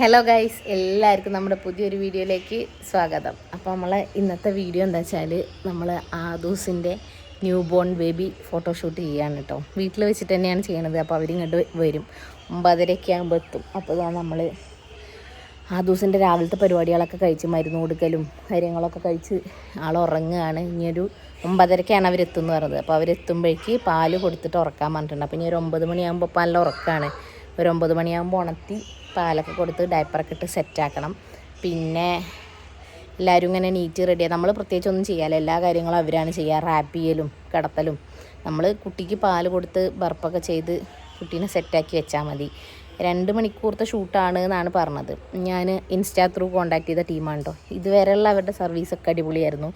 Hello guys, എല്ലാവർക്കും നമ്മുടെ പുതിയൊരു വീഡിയോയിലേക്ക് സ്വാഗതം. അപ്പോൾ നമ്മൾ ഇന്നത്തെ വീഡിയോ എന്താ വെച്ചാൽ നമ്മൾ ആദൂസിൻ്റെ ന്യൂ ബോൺ ബേബി ഫോട്ടോഷൂട്ട് ചെയ്യാണ് കേട്ടോ. വീട്ടിൽ വെച്ചിട്ട് തന്നെയാണ് ചെയ്യണത്. അപ്പോൾ അവരിങ്ങോട്ട് വരും, 9:30 ആകുമ്പോൾ എത്തും. അപ്പോൾ നമ്മൾ ആദൂസിൻ്റെ രാവിലത്തെ പരിപാടികളൊക്കെ കഴിച്ച് മരുന്ന് കൊടുക്കലും കാര്യങ്ങളൊക്കെ കഴിച്ച് ആൾ ഉറങ്ങുകയാണ്. ഇനിയൊരു 9:30 അവരെത്തുമെന്ന് പറഞ്ഞത്. അപ്പോൾ അവരെത്തുമ്പോഴേക്ക് പാല് കൊടുത്തിട്ട് ഉറക്കാൻ പറഞ്ഞിട്ടുണ്ട്. അപ്പോൾ ഇനി ഒരു 9 മണിയാകുമ്പോൾ നല്ല ഉറക്കമാണ്. ഒരു 9 മണിയാകുമ്പോൾ ഉണർത്തി പാലൊക്കെ കൊടുത്ത് ഡയപ്പറൊക്കെ ഇട്ട് സെറ്റാക്കണം. പിന്നെ എല്ലാവരും ഇങ്ങനെ നീറ്റ് റെഡിയാണ്. നമ്മൾ പ്രത്യേകിച്ചൊന്നും ചെയ്യാല്ല, എല്ലാ കാര്യങ്ങളും അവരാണ് ചെയ്യുക. റാപ്പ് ചെയ്യലും കിടത്തലും. നമ്മൾ കുട്ടിക്ക് പാല് കൊടുത്ത് ബർപ്പൊക്കെ ചെയ്ത് കുട്ടീനെ സെറ്റാക്കി വെച്ചാൽ മതി. 2 മണിക്കൂറത്തെ ഷൂട്ടാണ് എന്നാണ് പറഞ്ഞത്. ഞാൻ ഇൻസ്റ്റാ ത്രൂ കോൺടാക്ട് ചെയ്ത ടീമാണ് കേട്ടോ. ഇതുവരെയുള്ള അവരുടെ സർവീസൊക്കെ അടിപൊളിയായിരുന്നു.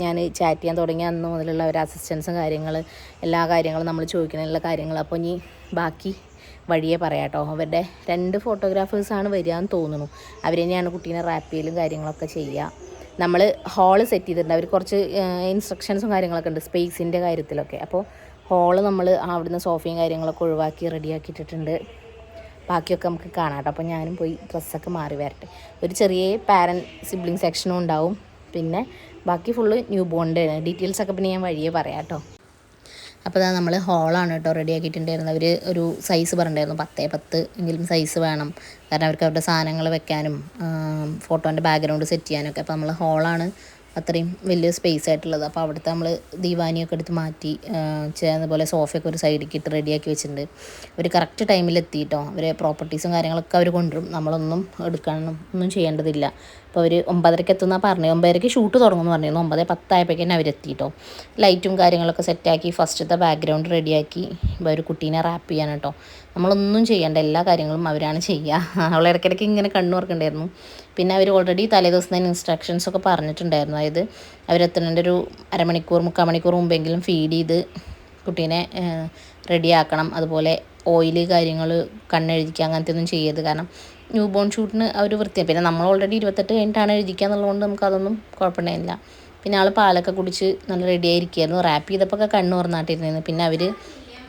ഞാൻ ചാറ്റ് ചെയ്യാൻ തുടങ്ങിയ അന്ന് മുതലുള്ള അവരുടെ അസിസ്റ്റൻസും എല്ലാ കാര്യങ്ങളും നമ്മൾ ചോദിക്കാനുള്ള കാര്യങ്ങൾ. അപ്പോൾ ഇനി ബാക്കി വഴിയെ പറയാം കേട്ടോ. അവരുടെ 2 ഫോട്ടോഗ്രാഫേഴ്സാണ് വരികയെന്ന് തോന്നുന്നു. അവർ തന്നെയാണ് കുട്ടീനെ റാപ്പ് ചെയ്യലും കാര്യങ്ങളൊക്കെ ചെയ്യുക. നമ്മൾ ഹാള് സെറ്റ് ചെയ്തിട്ടുണ്ട്. അവർ കുറച്ച് ഇൻസ്ട്രക്ഷൻസും കാര്യങ്ങളൊക്കെ ഉണ്ട് സ്പേസിൻ്റെ കാര്യത്തിലൊക്കെ. അപ്പോൾ ഹാള് നമ്മൾ അവിടുന്ന് സോഫയും കാര്യങ്ങളൊക്കെ ഒഴിവാക്കി റെഡിയാക്കിയിട്ടിട്ടുണ്ട്. ബാക്കിയൊക്കെ നമുക്ക് കാണാം കേട്ടോ. അപ്പോൾ ഞാനും പോയി ഡ്രസ്സൊക്കെ മാറി വരട്ടെ. ഒരു ചെറിയ പാരൻറ്റ് സിബ്ലിംഗ് സെക്ഷനും ഉണ്ടാവും. പിന്നെ ബാക്കി ഫുള്ള് ന്യൂ ബോണിൻ്റെ ഡീറ്റെയിൽസൊക്കെ പിന്നെ ഞാൻ വഴിയേ പറയാം കേട്ടോ. അപ്പോൾ അതാ നമ്മൾ ഹോളാണ് കേട്ടോ റെഡിയാക്കിയിട്ടുണ്ടായിരുന്നത്. അവർ ഒരു സൈസ് പറഞ്ഞിട്ടുണ്ടായിരുന്നു, 10x10 എങ്കിലും സൈസ് വേണം. കാരണം അവർക്ക് അവരുടെ സാധനങ്ങൾ വെക്കാനും ഫോട്ടോൻ്റെ ബാക്ക്ഗ്രൗണ്ട് സെറ്റ് ചെയ്യാനൊക്കെ. അപ്പോൾ നമ്മൾ ഹോളാണ് അത്രയും വലിയ സ്പേസ് ആയിട്ടുള്ളത്. അപ്പോൾ അവിടുത്തെ നമ്മൾ ദീവാനിയൊക്കെ എടുത്ത് മാറ്റി അതുപോലെ സോഫയൊക്കെ ഒരു സൈഡിലേക്ക് ഇട്ട് റെഡിയാക്കി വെച്ചിട്ടുണ്ട്. ഒരു കറക്റ്റ് ടൈമിൽ എത്തിയിട്ടോ. അവർ പ്രോപ്പർട്ടീസും കാര്യങ്ങളൊക്കെ അവർ കൊണ്ടുവരും. നമ്മളൊന്നും ഒന്നും ചെയ്യേണ്ടതില്ല. അപ്പോൾ അവർ 9:30 എത്തുമെന്നാണ് പറഞ്ഞത്. 9:30 ഷൂട്ട് തുടങ്ങുമെന്ന് പറഞ്ഞിരുന്നു. 9:10 ആയപ്പോഴേക്കും അവരെത്തിയിട്ടോ. ലൈറ്റും കാര്യങ്ങളൊക്കെ സെറ്റാക്കി ഫസ്റ്റത്തെ ബാക്ക്ഗ്രൗണ്ട് റെഡിയാക്കി ഒരു കുട്ടീനെ റാപ്പ് ചെയ്യാൻ കേട്ടോ. നമ്മളൊന്നും ചെയ്യേണ്ട, എല്ലാ കാര്യങ്ങളും അവരാണ് ചെയ്യുക. അവൾ ഇടയ്ക്കിടയ്ക്ക് ഇങ്ങനെ കണ്ണു തുറക്കണ്ടായിരുന്നു. പിന്നെ അവർ ഓൾറെഡി തലേദിവസം തന്നെ ഇൻസ്ട്രക്ഷൻസൊക്കെ പറഞ്ഞിട്ടുണ്ടായിരുന്നു. അതായത് അവരെത്തുന്നതിൻ്റെ ഒരു അരമണിക്കൂർ 3/4 മണിക്കൂർ മുമ്പെങ്കിലും ഫീഡ് ചെയ്ത് കുട്ടീനെ റെഡിയാക്കണം. അതുപോലെ ഓയില് കാര്യങ്ങൾ കണ്ണെഴുതിക്കുക അങ്ങനത്തെ ഒന്നും ചെയ്യരുത്. കാരണം ന്യൂ ബോൺ ഷൂട്ടിന് അവർ വൃത്തിയാണ്. പിന്നെ നമ്മൾ ഓൾറെഡി 28 കഴിഞ്ഞിട്ടാണ് എഴുതിക്കുക എന്നുള്ളതുകൊണ്ട് നമുക്കതൊന്നും കുഴപ്പമുണ്ടായില്ല. പിന്നെ ആൾ പാലൊക്കെ കുടിച്ച് നല്ല റെഡിയായിരിക്കുമായിരുന്നു. റാപ്പ് ചെയ്തപ്പോൾ ഒക്കെ കണ്ണ് തുറന്നാട്ടിരുന്നു. പിന്നെ അവർ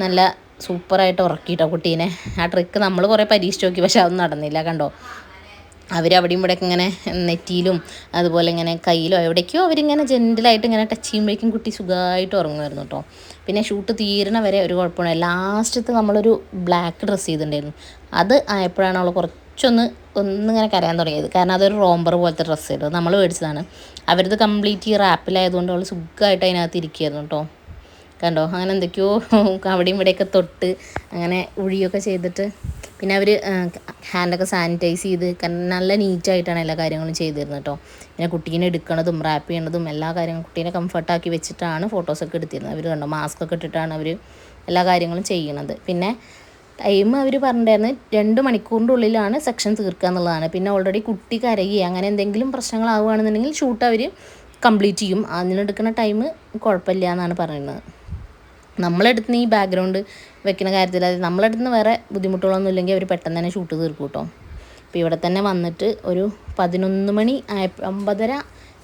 നല്ല സൂപ്പറായിട്ട് ഉറക്കിയിട്ടോ കുട്ടീനെ. ആ ട്രിക്ക് നമ്മൾ കുറേ പരീക്ഷിച്ച് നോക്കി, പക്ഷെ അതൊന്നും നടന്നില്ല. കണ്ടോ, അവരവിടെയും ഇവിടെയൊക്കെ ഇങ്ങനെ നെറ്റിയിലും അതുപോലെ ഇങ്ങനെ കയ്യിലോ എവിടേക്കോ അവരിങ്ങനെ ജെൻറ്റലായിട്ട് ഇങ്ങനെ ടച്ച് ചെയ്യുമ്പോഴേക്കും കുട്ടി സുഖമായിട്ട് ഉറങ്ങുമായിരുന്നു കേട്ടോ. പിന്നെ ഷൂട്ട് തീരണ വരെ ഒരു കുഴപ്പമില്ല. ലാസ്റ്റത്തെ നമ്മളൊരു ബ്ലാക്ക് ഡ്രസ്സ് ചെയ്തിട്ടുണ്ടായിരുന്നു. അത് ആയപ്പോഴാണ് അവൾ ഒന്നിങ്ങനെ കരയാൻ തുടങ്ങിയത്. കാരണം അതൊരു റോംബർ പോലത്തെ ഡ്രസ്സ് ആയിരുന്നു, നമ്മൾ മേടിച്ചതാണ്. അവരത് കംപ്ലീറ്റ് ഈ റാപ്പിലായതുകൊണ്ട് അവൾ സുഖമായിട്ട് അതിനകത്ത് ഇരിക്കുകയായിരുന്നു കേട്ടോ. കണ്ടോ, അങ്ങനെ എന്തൊക്കെയോ അവിടെയും ഇവിടെയൊക്കെ തൊട്ട് അങ്ങനെ ഉഴിയൊക്കെ ചെയ്തിട്ട് പിന്നെ അവർ ഹാൻഡൊക്കെ സാനിറ്റൈസ് ചെയ്ത് നല്ല നീറ്റായിട്ടാണ് എല്ലാ കാര്യങ്ങളും ചെയ്തിരുന്നത് കേട്ടോ. പിന്നെ കുട്ടീനെ എടുക്കണതും റാപ്പ് ചെയ്യണതും എല്ലാ കാര്യങ്ങളും കുട്ടീനെ കംഫർട്ടാക്കി വെച്ചിട്ടാണ് ഫോട്ടോസൊക്കെ എടുത്തിരുന്നത്. അവർ കണ്ടോ, മാസ്കൊക്കെ ഇട്ടിട്ടാണ് അവർ എല്ലാ കാര്യങ്ങളും ചെയ്യണത്. പിന്നെ ടൈം അവർ പറഞ്ഞിട്ടുണ്ടായിരുന്നു 2 മണിക്കൂറിൻ്റെ ഉള്ളിലാണ് സെക്ഷൻ തീർക്കുക എന്നുള്ളതാണ്. പിന്നെ ഓൾറെഡി കുട്ടി കരയുക അങ്ങനെ എന്തെങ്കിലും പ്രശ്നങ്ങളാവുകയാണെന്നുണ്ടെങ്കിൽ ഷൂട്ട് അവർ കംപ്ലീറ്റ് ചെയ്യും. അതിനെടുക്കുന്ന ടൈം കുഴപ്പമില്ല എന്നാണ് പറയുന്നത്. നമ്മളെടുത്ത് ഈ ബാക്ക്ഗ്രൗണ്ട് വെക്കുന്ന കാര്യത്തിൽ അത് നമ്മളെടുത്ത് വേറെ ബുദ്ധിമുട്ടുകളൊന്നും ഇല്ലെങ്കിൽ അവർ പെട്ടെന്ന് തന്നെ ഷൂട്ട് തീർക്കും കേട്ടോ. അപ്പോൾ ഇവിടെ തന്നെ വന്നിട്ട് ഒരു 11 മണി 9:30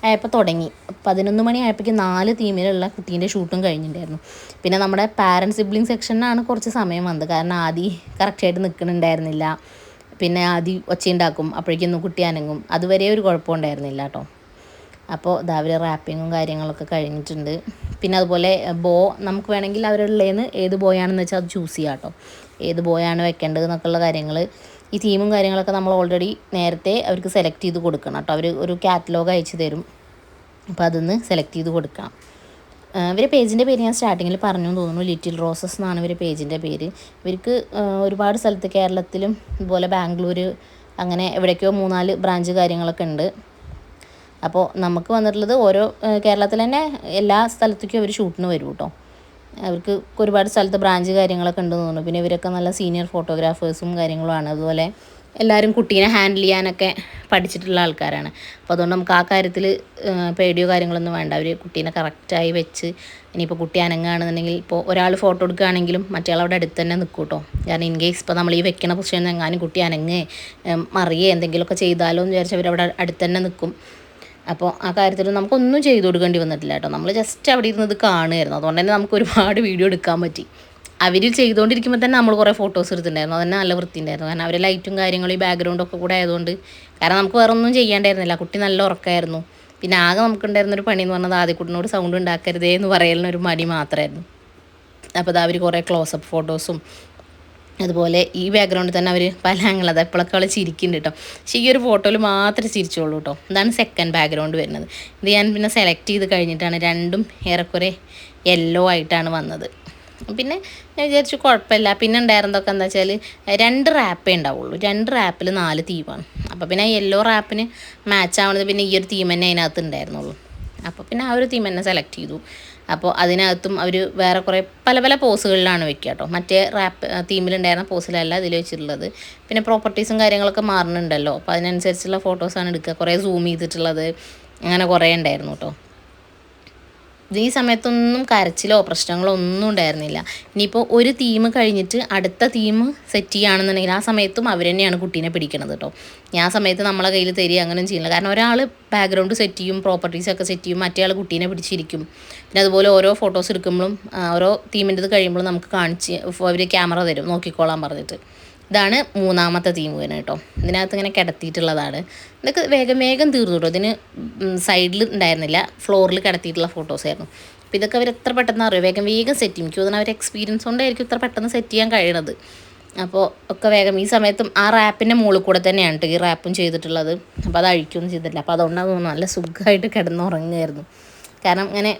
ആയപ്പോൾ തുടങ്ങി. 11 മണി ആയപ്പോഴേക്കും 4 തീമിലുള്ള കുട്ടീൻ്റെ ഷൂട്ടും കഴിഞ്ഞിട്ടുണ്ടായിരുന്നു. പിന്നെ നമ്മുടെ പാരൻറ്റ് സിബ്ലിംഗ് സെക്ഷനാണ് കുറച്ച് സമയം വന്നത്. കാരണം ആദ്യം കറക്റ്റായിട്ട് നിൽക്കുന്നുണ്ടായിരുന്നില്ല. പിന്നെ ആദ്യം ഒച്ചയുണ്ടാക്കും, അപ്പോഴേക്കൊന്നും കുട്ടി അനങ്ങും. അതുവരെ ഒരു കുഴപ്പമുണ്ടായിരുന്നില്ല കേട്ടോ. അപ്പോൾ അവർ റാപ്പിങ്ങും കാര്യങ്ങളൊക്കെ കഴിഞ്ഞിട്ടുണ്ട്. പിന്നെ അതുപോലെ നമുക്ക് വേണമെങ്കിൽ അവരുള്ളതെന്ന് ഏത് ബോയാണെന്ന് വെച്ചാൽ അത് ചൂസ് ചെയ്യാം കേട്ടോ. ഏത് ബോയാണ് വെക്കേണ്ടത് എന്നൊക്കെയുള്ള കാര്യങ്ങൾ ഈ തീമും കാര്യങ്ങളൊക്കെ നമ്മൾ ഓൾറെഡി നേരത്തെ അവർക്ക് സെലക്ട് ചെയ്ത് കൊടുക്കണം കേട്ടോ. അവർ ഒരു കാറ്റലോഗ് അയച്ചു തരും. അപ്പോൾ അതൊന്ന് സെലക്ട് ചെയ്ത് കൊടുക്കണം. ഇവരുടെ പേജിൻ്റെ പേര് ഞാൻ സ്റ്റാർട്ടിങ്ങിൽ പറഞ്ഞു തോന്നുന്നു, ലിറ്റിൽ റോസസ് എന്നാണ് ഇവരുടെ പേജിൻ്റെ പേര്. ഇവർക്ക് ഒരുപാട് സ്ഥലത്ത് കേരളത്തിലും അതുപോലെ ബാംഗ്ലൂർ അങ്ങനെ എവിടേക്കോ 3-4 ബ്രാഞ്ച് കാര്യങ്ങളൊക്കെ ഉണ്ട്. അപ്പോൾ നമുക്ക് വന്നിട്ടുള്ളത് ഓരോ കേരളത്തിൽ തന്നെ എല്ലാ സ്ഥലത്തേക്കും അവർ ഷൂട്ടിന് വരും കേട്ടോ. അവർക്ക് ഒരുപാട് സ്ഥലത്ത് ബ്രാഞ്ച് കാര്യങ്ങളൊക്കെ ഉണ്ടെന്ന് തോന്നുന്നു. പിന്നെ ഇവരൊക്കെ നല്ല സീനിയർ ഫോട്ടോഗ്രാഫേഴ്സും കാര്യങ്ങളുമാണ്. അതുപോലെ എല്ലാവരും കുട്ടീനെ ഹാൻഡിൽ ചെയ്യാനൊക്കെ പഠിച്ചിട്ടുള്ള ആൾക്കാരാണ്. അപ്പോൾ അതുകൊണ്ട് നമുക്ക് ആ കാര്യത്തിൽ പേടിയോ കാര്യങ്ങളൊന്നും വേണ്ട. അവർ കുട്ടീനെ കറക്റ്റായി വെച്ച് ഇനിയിപ്പോൾ കുട്ടി അനങ്ങുകയാണെന്നുണ്ടെങ്കിൽ ഇപ്പോൾ ഒരാൾ ഫോട്ടോ എടുക്കുകയാണെങ്കിലും മറ്റേ ആൾ അവിടെ അടുത്ത് തന്നെ നിൽക്കും കേട്ടോ. കാരണം ഇൻ കേസ് ഇപ്പോൾ നമ്മൾ ഈ വെക്കണ പൊസിഷനിൽ എങ്ങാനും കുട്ടി അനങ്ങേ മറിയേ എന്തെങ്കിലുമൊക്കെ ചെയ്താലോ എന്ന് വിചാരിച്ച് അവരവിടെ അടുത്ത് തന്നെ നിൽക്കും. അപ്പോൾ ആ കാര്യത്തിൽ നമുക്കൊന്നും ചെയ്തു കൊടുക്കേണ്ടി വന്നിട്ടില്ല കേട്ടോ. നമ്മൾ ജസ്റ്റ് അവിടെ ഇരുന്നത് കാണുമായിരുന്നു. അതുകൊണ്ട് തന്നെ നമുക്ക് ഒരുപാട് വീഡിയോ എടുക്കാൻ പറ്റി. അവർ ചെയ്തുകൊണ്ടിരിക്കുമ്പോൾ തന്നെ നമ്മൾ കുറേ ഫോട്ടോസ് എടുത്തിട്ടുണ്ടായിരുന്നു. അതന്നെ നല്ല വൃത്തിയുണ്ടായിരുന്നു. കാരണം അവരെ ലൈറ്റും കാര്യങ്ങളും ഈ ബാക്ക്ഗ്രൗണ്ടൊക്കെ കൂടെ ആയതുകൊണ്ട്, കാരണം നമുക്ക് വേറെ ഒന്നും ചെയ്യാണ്ടായിരുന്നില്ല. കുട്ടി നല്ല ഉറക്കമായിരുന്നു. പിന്നെ ആകെ നമുക്കുണ്ടായിരുന്നൊരു പണി എന്ന് പറഞ്ഞത് ആദ്യക്കുട്ടിനോട് സൗണ്ട് ഉണ്ടാക്കരുതേ എന്ന് പറയലിനൊരു മടി മാത്രമായിരുന്നു. അപ്പോൾ അത് അവർ കുറേ ക്ലോസപ്പ് ഫോട്ടോസും അതുപോലെ ഈ ബാക്ക്ഗ്രൗണ്ടിൽ തന്നെ അവർ പല ആംഗിളത് എപ്പോഴൊക്കെ അവൾ ചിരിക്കുന്നുണ്ട് കേട്ടോ. പക്ഷേ ഈ ഒരു ഫോട്ടോയിൽ മാത്രമേ ചിരിച്ചോളൂ കേട്ടോ. ഇതാണ് സെക്കൻഡ് ബാക്ക്ഗ്രൗണ്ട് വരുന്നത്. ഇത് ഞാൻ പിന്നെ സെലക്ട് ചെയ്ത് കഴിഞ്ഞിട്ടാണ് രണ്ടും ഏറെക്കുറെ യെല്ലോ ആയിട്ടാണ് വന്നത്. പിന്നെ ഞാൻ വിചാരിച്ചു കുഴപ്പമില്ല. പിന്നെ ഉണ്ടായിരുന്നതൊക്കെ എന്താ വെച്ചാൽ 2 റാപ്പേ ഉണ്ടാവുള്ളൂ. 2 റാപ്പിൽ 4 തീമാണ്. അപ്പോൾ പിന്നെ യെല്ലോ റാപ്പിന് മാച്ച് ആവുന്നത് പിന്നെ ഈ ഒരു തീം തന്നെ അതിനകത്ത് ഉണ്ടായിരുന്നുള്ളൂ. അപ്പോൾ പിന്നെ ആ ഒരു തീം തന്നെ സെലക്ട് ചെയ്തു. അപ്പോൾ അതിനകത്തും അവർ വേറെ കുറേ പല പല പോസുകളിലാണ് വെക്കുക കേട്ടോ. മറ്റേ റാപ്പ് തീമിലുണ്ടായിരുന്ന പോസിലല്ല ഇതിൽ വെച്ചിട്ടുള്ളത്. പിന്നെ പ്രോപ്പർട്ടീസും കാര്യങ്ങളൊക്കെ മാറുന്നുണ്ടല്ലോ. അപ്പോൾ അതിനനുസരിച്ചുള്ള ഫോട്ടോസാണ് എടുക്കുക. കുറേ സൂം ചെയ്തിട്ടുള്ളത് അങ്ങനെ കുറേ ഉണ്ടായിരുന്നു കേട്ടോ. ഈ സമയത്തൊന്നും കരച്ചിലോ പ്രശ്നങ്ങളോ ഒന്നും ഉണ്ടായിരുന്നില്ല. ഇനിയിപ്പോൾ ഒരു തീം കഴിഞ്ഞിട്ട് അടുത്ത തീം സെറ്റ് ചെയ്യുകയാണെന്നുണ്ടെങ്കിൽ ആ സമയത്തും അവർ തന്നെയാണ് കുട്ടീനെ പിടിക്കണത് കേട്ടോ. ആ സമയത്ത് നമ്മളെ കയ്യിൽ തരിക അങ്ങനെയൊന്നും ചെയ്യില്ല. കാരണം ഒരാൾ ബാക്ക്ഗ്രൗണ്ട് സെറ്റ് ചെയ്യും, പ്രോപ്പർട്ടീസൊക്കെ സെറ്റ് ചെയ്യും, മറ്റേ ആൾ കുട്ടീനെ പിടിച്ചിരിക്കും. പിന്നെ അതുപോലെ ഓരോ ഫോട്ടോസ് എടുക്കുമ്പോഴും ഓരോ തീമിൻ്റെത് കഴിയുമ്പോഴും നമുക്ക് കാണിച്ച് അവർ ക്യാമറ തരും നോക്കിക്കോളാൻ പറഞ്ഞിട്ട്. ഇതാണ് 3ാമത്തെ തീം വരുന്നത് കേട്ടോ. ഇതിനകത്ത് ഇങ്ങനെ കിടത്തിയിട്ടുള്ളതാണ്. ഇതൊക്കെ വേഗം വേഗം തീർന്നു കേട്ടോ. ഇതിന് സൈഡിൽ ഉണ്ടായിരുന്നില്ല, ഫ്ലോറിൽ കിടത്തിയിട്ടുള്ള ഫോട്ടോസായിരുന്നു. അപ്പോൾ ഇതൊക്കെ അവർ എത്ര പെട്ടെന്ന് അറിയും, വേഗം വേഗം സെറ്റ് ചെയ്യും. എനിക്ക് തോന്നുന്നു അവർ എക്സ്പീരിയൻസ് കൊണ്ടായിരിക്കും ഇത്ര പെട്ടെന്ന് സെറ്റ് ചെയ്യാൻ കഴിയണത്. അപ്പോൾ ഒക്കെ വേഗം ഈ സമയത്തും ആ റാപ്പിൻ്റെ മുകളിൽ കൂടെ തന്നെയാണ് കേട്ടോ ഈ റാപ്പും ചെയ്തിട്ടുള്ളത്. അപ്പോൾ അത് അഴിക്കൊന്നും ചെയ്തിട്ടില്ല. അപ്പോൾ അതുകൊണ്ടാണ് തോന്നുന്നു നല്ല സുഖമായിട്ട് കിടന്നുറങ്ങുമായിരുന്നു. കാരണം ഇങ്ങനെ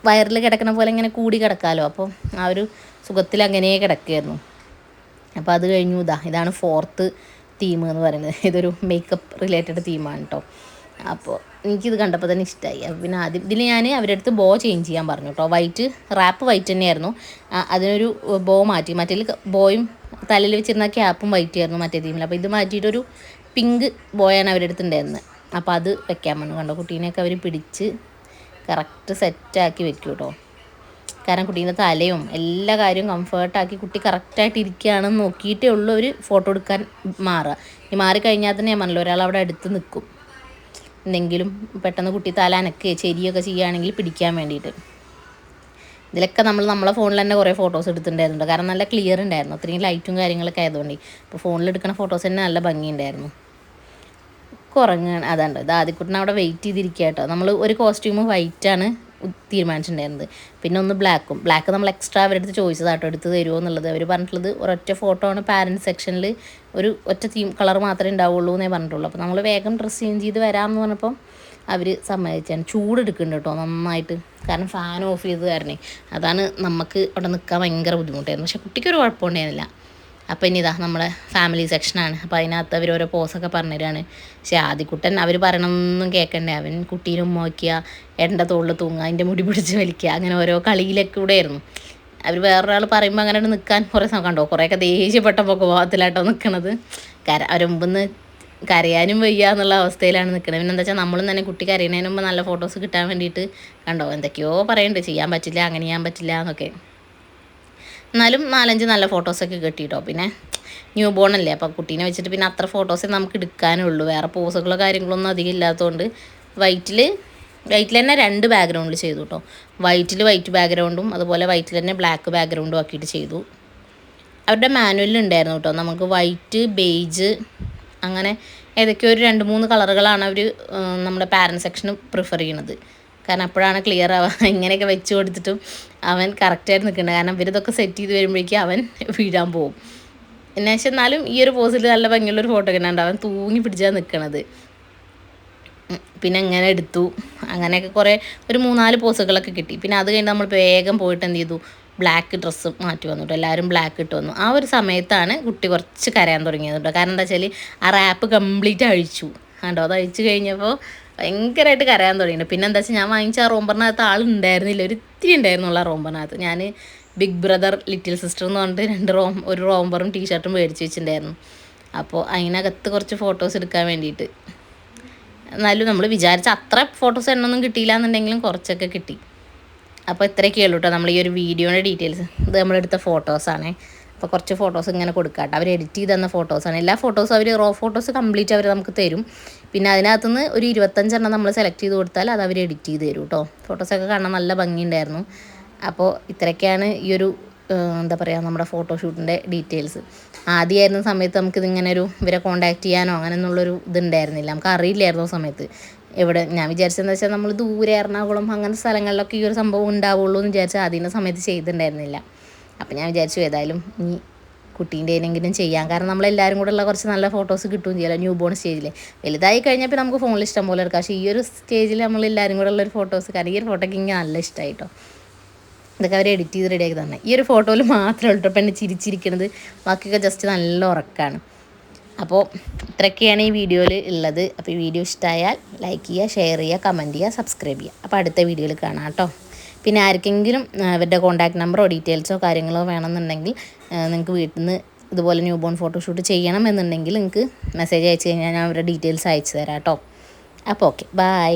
വയറിൽ കിടക്കണ പോലെ ഇങ്ങനെ കൂടി കിടക്കാമല്ലോ. അപ്പോൾ ആ ഒരു സുഖത്തിൽ അങ്ങനെ കിടക്കുകയായിരുന്നു. അപ്പോൾ അത് കഴിഞ്ഞു. ഇതാണ് 4th തീം എന്ന് പറയുന്നത്. ഇതൊരു മേക്കപ്പ് റിലേറ്റഡ് തീമാണ് കേട്ടോ. അപ്പോൾ എനിക്കിത് കണ്ടപ്പോൾ തന്നെ ഇഷ്ടമായി. അപ്പോൾ പിന്നെ ആദ്യം ഇതിൽ ഞാൻ അവരുടെ അടുത്ത് ബോ ചേഞ്ച് ചെയ്യാൻ പറഞ്ഞു കേട്ടോ. വൈറ്റ് റാപ്പ് വൈറ്റ് തന്നെയായിരുന്നു. അതിനൊരു ബോ മാറ്റി. മറ്റേ ബോയും തലയിൽ വെച്ചിരുന്ന ക്യാപ്പും വൈറ്റ് ആയിരുന്നു മറ്റേ തീമിൽ. അപ്പോൾ ഇത് മാറ്റിയിട്ടൊരു പിങ്ക് ബോയാണ് അവരുടെ അടുത്ത് ഉണ്ടായിരുന്നത്. അപ്പോൾ അത് വെക്കാൻ പറഞ്ഞു. കണ്ടോ, കുട്ടീനെയൊക്കെ അവർ പിടിച്ച് കറക്റ്റ് സെറ്റാക്കി വെക്കും കേട്ടോ. കാരണം കുട്ടീൻ്റെ തലയും എല്ലാ കാര്യവും കംഫേർട്ടാക്കി കുട്ടി കറക്റ്റായിട്ട് ഇരിക്കുകയാണെന്ന് നോക്കിയിട്ടേ ഉള്ളൂ ഒരു ഫോട്ടോ എടുക്കാൻ മാറുക. ഈ മാറിക്കഴിഞ്ഞാൽ തന്നെ ഞാൻ പറഞ്ഞല്ലോ ഒരാൾ അവിടെ അടുത്ത് നിൽക്കും, എന്തെങ്കിലും പെട്ടെന്ന് കുട്ടി തല അനക്കുകയോ ചെരിയൊക്കെ ചെയ്യുകയാണെങ്കിൽ പിടിക്കാൻ വേണ്ടിയിട്ട്. ഇതിലൊക്കെ നമ്മളെ ഫോണിൽ തന്നെ കുറേ ഫോട്ടോസ് എടുത്തിട്ടുണ്ടായിരുന്നു. കാരണം നല്ല ക്ലിയർ ഉണ്ടായിരുന്നു. അത്രയും ലൈറ്റും കാര്യങ്ങളൊക്കെ ആയതുകൊണ്ട് ഇപ്പോൾ ഫോണിൽ എടുക്കുന്ന ഫോട്ടോസ് തന്നെ നല്ല ഭംഗിയുണ്ടായിരുന്നു. കുറങ്ങാണ് അതാണ്ട് ഇത് ആദ്യക്കുട്ടനെ അവിടെ വെയിറ്റ് ചെയ്തിരിക്കുക കേട്ടോ. നമ്മൾ ഒരു കോസ്റ്റ്യൂം വൈറ്റാണ് തീരുമാനിച്ചിട്ടുണ്ടായിരുന്നത്. പിന്നെ ഒന്ന് ബ്ലാക്ക് നമ്മൾ എക്സ്ട്രാ അവരുടെ അടുത്ത് ചോദിച്ചതാട്ടോ എടുത്ത് തരുമോ എന്നുള്ളത്. അവർ പറഞ്ഞിട്ടുള്ളത് ഒരൊറ്റ ഫോട്ടോ ആണ് പാരൻറ്റ് സെക്ഷനിൽ, ഒരു ഒറ്റ തീം കളർ മാത്രമേ ഉണ്ടാവുള്ളൂ എന്നേ പറഞ്ഞിട്ടുള്ളൂ. അപ്പോൾ നമ്മൾ വേഗം ഡ്രസ്സ് ചേഞ്ച് ചെയ്ത് വരാമെന്ന് പറഞ്ഞപ്പോൾ അവർ സമ്മതിച്ചാണ്. ചൂടെടുക്കുന്നുണ്ട് കേട്ടോ നന്നായിട്ട്. കാരണം ഫാൻ ഓഫ് ചെയ്ത് തരണേ, അതാണ് നമുക്ക് അവിടെ നിൽക്കാൻ ഭയങ്കര ബുദ്ധിമുട്ടായിരുന്നു. പക്ഷേ കുട്ടിക്കൊരു കുഴപ്പമുണ്ടായിരുന്നില്ല. അപ്പോൾ ഇനി നമ്മളെ ഫാമിലി സെക്ഷനാണ്. അപ്പോൾ അതിനകത്ത് അവർ ഓരോ പോസൊക്കെ പറഞ്ഞുതരാണ്. പക്ഷേ ആദ്യക്കുട്ടൻ അവർ പറയണമെന്നൊന്നും കേൾക്കണ്ടേ. അവൻ കുട്ടീനെ ഉമ്മ വയ്ക്കുക, ഏട്ടൻ്റെ തോളിൽ തൂങ്ങുക, അതിൻ്റെ മുടി പിടിച്ച് വലിക്കുക, അങ്ങനെ ഓരോ കളിയിലൊക്കെ കൂടെ ആയിരുന്നു. അവർ വേറൊരാൾ പറയുമ്പോൾ അങ്ങനെ നിൽക്കാൻ കുറേ സമയം കണ്ടോ, കുറേയൊക്കെ ദേഷ്യപ്പെട്ട മുഖഭാവത്തിലാട്ടോ നിൽക്കണത്. അവരൊമ്പന്ന് കരയാനും വയ്യ എന്നുള്ള അവസ്ഥയിലാണ് നിൽക്കുന്നത്. പിന്നെ എന്താ വെച്ചാൽ നമ്മളും തന്നെ കുട്ടി കരയുന്നതിന് മുമ്പ് നല്ല ഫോട്ടോസ് കിട്ടാൻ വേണ്ടിയിട്ട് കണ്ടോ എന്തൊക്കെയോ പറയുന്നുണ്ട്, ചെയ്യാൻ പറ്റില്ല, അങ്ങനെ ചെയ്യാൻ പറ്റില്ല എന്നൊക്കെ. എന്നാലും 4-5 നല്ല ഫോട്ടോസൊക്കെ കിട്ടിയിട്ടോ. പിന്നെ ന്യൂ ബോൺ അല്ലേ, അപ്പോൾ കുട്ടീനെ വെച്ചിട്ട് പിന്നെ അത്ര ഫോട്ടോസേ നമുക്ക് എടുക്കാനുള്ളൂ. വേറെ പോസുകളോ കാര്യങ്ങളൊന്നും അധികം ഇല്ലാത്തതുകൊണ്ട് വൈറ്റിൽ തന്നെ 2 ബാക്ക്ഗ്രൗണ്ടിൽ ചെയ്തു കേട്ടോ. വൈറ്റിൽ വൈറ്റ് ബാക്ക്ഗ്രൗണ്ടും അതുപോലെ വൈറ്റിൽ തന്നെ ബ്ലാക്ക് ബാക്ക്ഗ്രൗണ്ടും ആക്കിയിട്ട് ചെയ്തു. അവരുടെ മാനുവലിൽ ഉണ്ടായിരുന്നു കേട്ടോ. നമുക്ക് വൈറ്റ്, ബേജ്, അങ്ങനെ ഏതൊക്കെയോ ഒരു 2-3 കളറുകളാണ് അവർ നമ്മുടെ പാരൻറ്റ് സെക്ഷന് പ്രിഫർ ചെയ്യണത്. കാരണം അപ്പോഴാണ് ക്ലിയർ ആവുക. ഇങ്ങനെയൊക്കെ വെച്ച് കൊടുത്തിട്ടും അവൻ കറക്റ്റായിട്ട് നിൽക്കുന്നുണ്ട്. കാരണം ഇവരിതൊക്കെ സെറ്റ് ചെയ്ത് വരുമ്പോഴേക്കും അവൻ വീഴാൻ പോകും. എന്നു വെച്ചാൽ എന്നാലും ഈ ഒരു പോസിൽ നല്ല ഭംഗിയുള്ളൊരു ഫോട്ടോ ഒക്കെ ഉണ്ട്. അവൻ തൂങ്ങി പിടിച്ചാൽ നിൽക്കണത്. പിന്നെ ഇങ്ങനെ എടുത്തു. അങ്ങനെയൊക്കെ കുറേ ഒരു 3-4 പോസുകളൊക്കെ കിട്ടി. പിന്നെ അത് കഴിഞ്ഞ് നമ്മൾ വേഗം പോയിട്ട് എന്ത് ചെയ്തു, ബ്ലാക്ക് ഡ്രസ്സ് മാറ്റി വന്നു. എല്ലാവരും ബ്ലാക്ക് ഇട്ട് വന്നു. ആ ഒരു സമയത്താണ് കുട്ടി കുറച്ച് കരയാൻ തുടങ്ങിയത് കേട്ടോ. കാരണം എന്താ വെച്ചാൽ ആ റാപ്പ് കംപ്ലീറ്റ് അഴിച്ചു കണ്ടോ. അത് അഴിച്ചു കഴിഞ്ഞപ്പോൾ ഭയങ്കരമായിട്ട് കരയാൻ തുടങ്ങിയിട്ടുണ്ട്. പിന്നെ എന്താ വെച്ചാൽ ഞാൻ വാങ്ങിച്ച ആ റോംബറിനകത്ത് ആളുണ്ടായിരുന്നില്ല, ഒരിത്തിരി ഉണ്ടായിരുന്നുള്ള റോംബറിനകത്ത്. ഞാൻ ബിഗ് ബ്രദർ ലിറ്റിൽ സിസ്റ്റർ എന്ന് പറഞ്ഞിട്ട് ഒരു റോംബറും ടീഷർട്ടും മേടിച്ച് വെച്ചിട്ടുണ്ടായിരുന്നു. അപ്പോൾ അതിനകത്ത് കുറച്ച് ഫോട്ടോസ് എടുക്കാൻ വേണ്ടിയിട്ട്. എന്നാലും നമ്മൾ വിചാരിച്ച അത്ര ഫോട്ടോസ് എണ്ണൊന്നും കിട്ടിയില്ല എന്നുണ്ടെങ്കിലും കുറച്ചൊക്കെ കിട്ടി. അപ്പോൾ ഇത്രയൊക്കെ ഉള്ളൂ കേട്ടോ നമ്മൾ ഈ ഒരു വീഡിയോയുടെ ഡീറ്റെയിൽസ്. ഇത് നമ്മളെടുത്ത ഫോട്ടോസാണേ. അപ്പോൾ കുറച്ച് ഫോട്ടോസ് ഇങ്ങനെ കൊടുക്കാട്ടോ. അവർ എഡിറ്റ് ചെയ്ത് തന്ന ഫോട്ടോസാണ്. എല്ലാ ഫോട്ടോസും അവർ റോ ഫോട്ടോസ് കംപ്ലീറ്റ് അവർ നമുക്ക് തരും. പിന്നെ അതിനകത്തുനിന്ന് ഒരു 25 നമ്മൾ സെലക്ട് ചെയ്ത് കൊടുത്താൽ അത് അവർ എഡിറ്റ് ചെയ്ത് തരും കേട്ടോ. ഫോട്ടോസൊക്കെ കാണാൻ നല്ല ഭംഗിയുണ്ടായിരുന്നു. അപ്പോൾ ഇത്രയൊക്കെയാണ് ഈ ഒരു എന്താ പറയുക നമ്മുടെ ഫോട്ടോഷൂട്ടിൻ്റെ ഡീറ്റെയിൽസ്. ആദ്യമായിരുന്ന സമയത്ത് നമുക്കിതിങ്ങനെ ഇവരെ കോൺടാക്ട് ചെയ്യാനോ അങ്ങനെയൊന്നുള്ളൊരു ഇതുണ്ടായിരുന്നില്ല, നമുക്ക് അറിയില്ലായിരുന്നു ആ സമയത്ത്. ഞാൻ വിചാരിച്ചതെന്ന് വെച്ചാൽ നമ്മൾ ദൂരെ എറണാകുളം അങ്ങനത്തെ സ്ഥലങ്ങളിലൊക്കെ ഈ ഒരു സംഭവം ഉണ്ടാവുള്ളൂ എന്ന് വിചാരിച്ചാൽ ആദ്യം സമയത്ത് ചെയ്തിട്ടുണ്ടായിരുന്നില്ല. അപ്പോൾ ഞാൻ വിചാരിച്ചു ഏതായാലും ഈ കുട്ടീൻ്റെ ഏതെങ്കിലും ചെയ്യാം, കാരണം നമ്മളെല്ലാവരും കൂടെ ഉള്ള കുറച്ച് നല്ല ഫോട്ടോസ് കിട്ടുകയും ചെയ്യാമല്ലോ ന്യൂ ബോൺ സ്റ്റേജിൽ. വലുതായി കഴിഞ്ഞപ്പോൾ നമുക്ക് ഫോണിൽ ഇഷ്ടം പോലെ എടുക്കാം, പക്ഷേ ഈ ഒരു സ്റ്റേജിൽ നമ്മളെല്ലാവരും കൂടെ ഉള്ളൊരു ഫോട്ടോസ്, കാരണം ഈ ഒരു ഫോട്ടോയ്ക്ക് എനിക്ക് നല്ല ഇഷ്ടമായിട്ടോ. ഇതൊക്കെ അവർ എഡിറ്റ് ചെയ്ത് റെഡിയാക്കി തന്നെ. ഈ ഒരു ഫോട്ടോയിൽ മാത്രമേ ഉള്ളൂ പെണ്ണ് ചിരിച്ചിരിക്കുന്നത്, ബാക്കിയൊക്കെ ജസ്റ്റ് നല്ല ഉറക്കമാണ്. അപ്പോൾ ഇത്രയൊക്കെയാണ് ഈ വീഡിയോയിൽ ഉള്ളത്. അപ്പോൾ ഈ വീഡിയോ ഇഷ്ടമായാൽ ലൈക്ക് ചെയ്യുക, ഷെയർ ചെയ്യുക, കമൻറ്റ് ചെയ്യുക, സബ്സ്ക്രൈബ് ചെയ്യുക. അപ്പോൾ അടുത്ത വീഡിയോയിൽ കാണാം കേട്ടോ. പിന്നെ ആർക്കെങ്കിലും അവരുടെ കോൺടാക്ട് നമ്പറോ ഡീറ്റെയിൽസോ കാര്യങ്ങളോ വേണമെന്നുണ്ടെങ്കിൽ നിങ്ങൾക്ക് വീട്ടിൽ നിന്ന് ഇതുപോലെ ന്യൂ ബോൺ ഫോട്ടോഷൂട്ട് ചെയ്യണമെന്നുണ്ടെങ്കിൽ നിങ്ങൾക്ക് മെസ്സേജ് അയച്ചു കഴിഞ്ഞാൽ ഞാൻ അവരുടെ ഡീറ്റെയിൽസ് അയച്ചു തരാം കേട്ടോ. അപ്പോൾ ഓക്കെ, ബൈ.